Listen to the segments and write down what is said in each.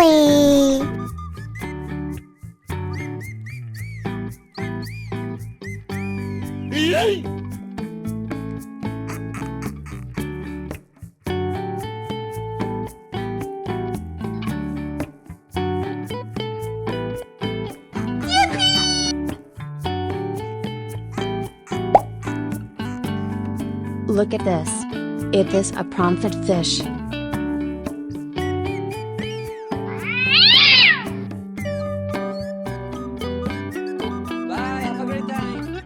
Wee! Look at this. It is a prawnfit fish. Bye, have a great time.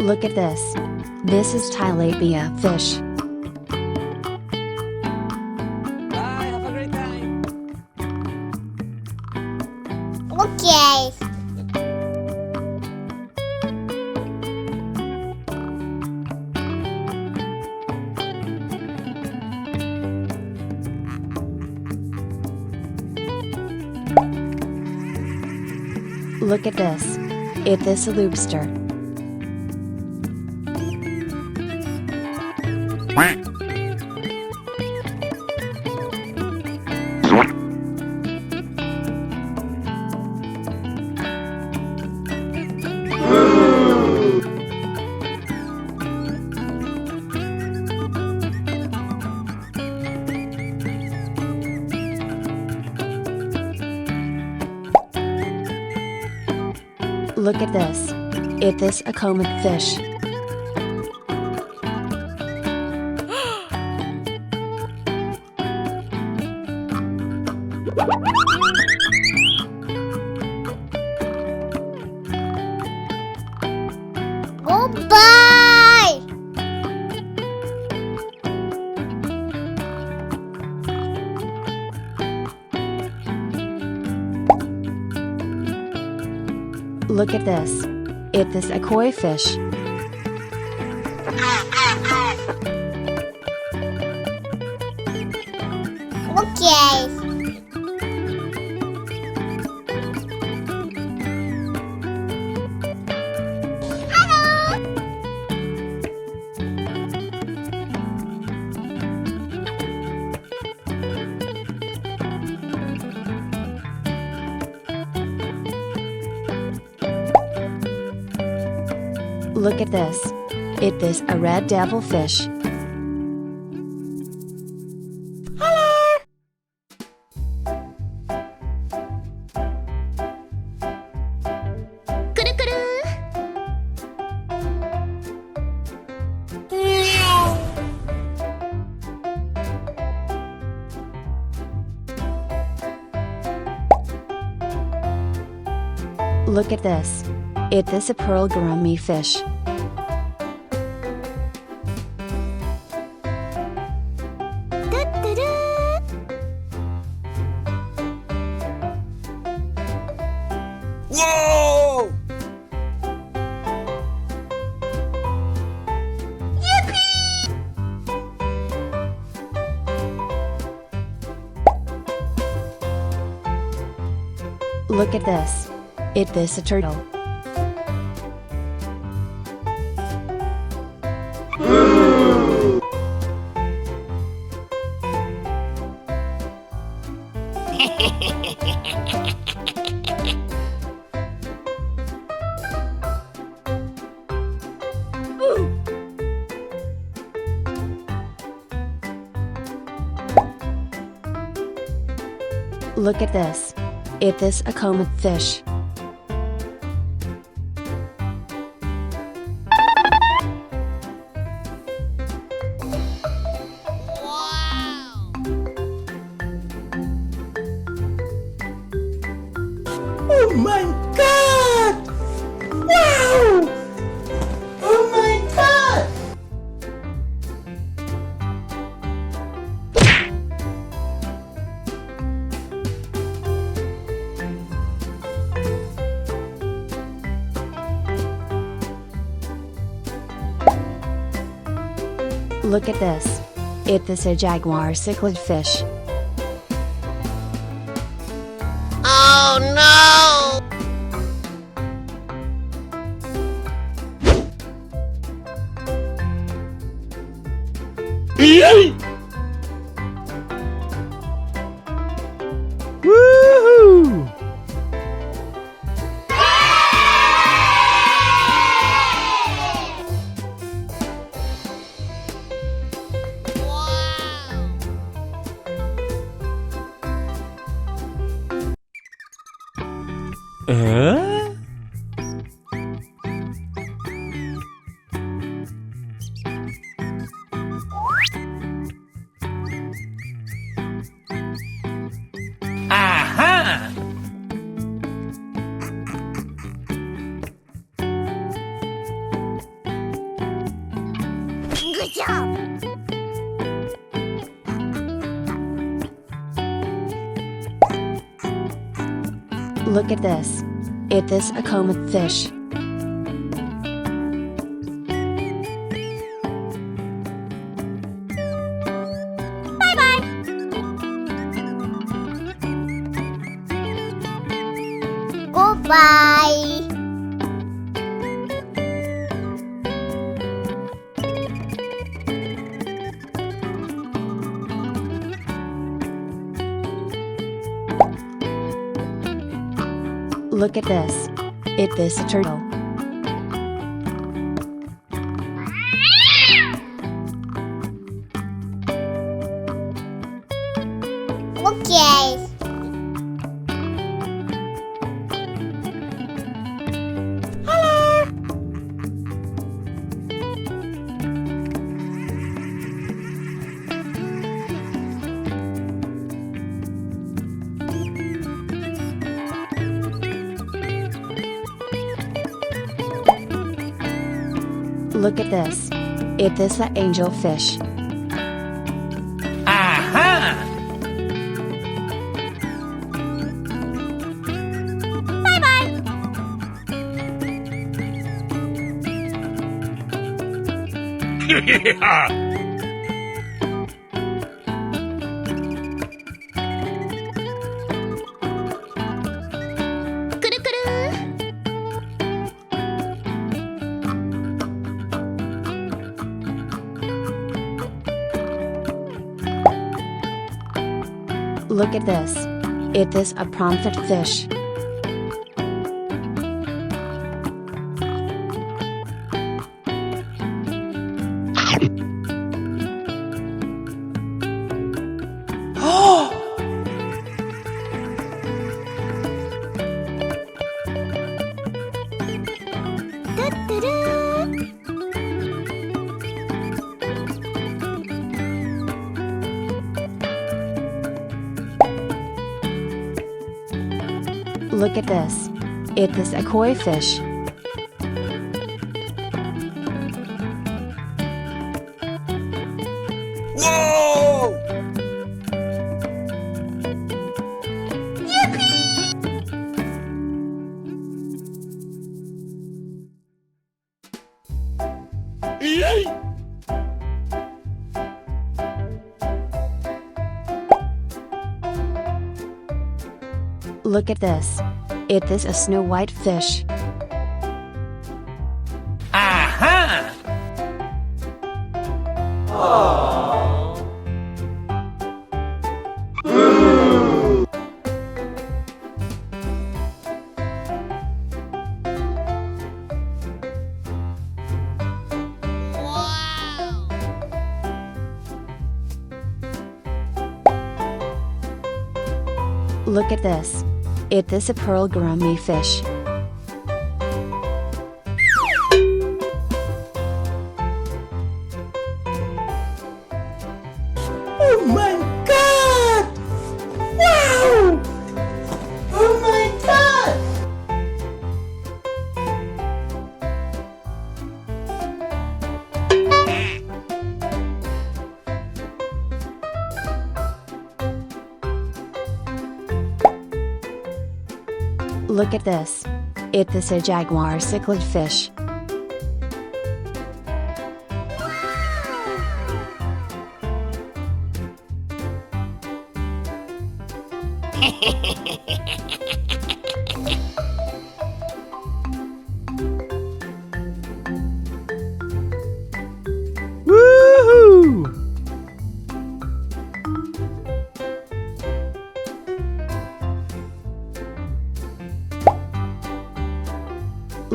Look at this. This is tilapia fish. Bye, have a great time. Okay. Look at this. It is a lobster. Look at this. It is a comet fish. Goodbye! Look at this. It is a koi fish. Okay. Look at this. It is a red devil fish. Look at this. It is a pearl gourami fish. Whoa! Look at this. It is a turtle. Look at this. It is a comet fish. Oh my god! Wow! Oh my god! Look at this. It is a jaguar cichlid fish. Oh Woohoo! Aha! Good job. Look at this. It is a comet fish. Goodbye. Look at this. It is a turtle. Okay. Look at this. It is an angelfish. Aha! Bye-bye! Look at this. It is a prawnfit fish. Look at this. It is a koi fish. Whoa! Look at this. It is a snow white fish. Aha! Look at this. It is a pearl gourmet fish. Oh my god! Wow! Oh my god! Look at this. It is a jaguar cichlid fish.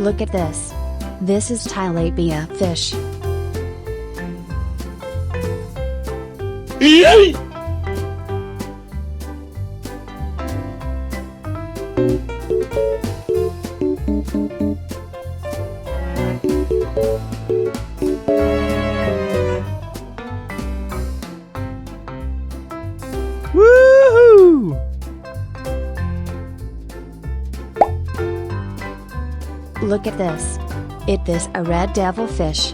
Look at this. This is tilapia fish. Yay! Woohoo! Look at this. It is a red devil fish.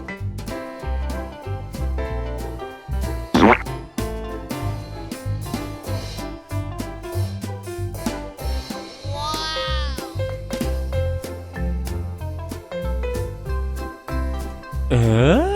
Huh?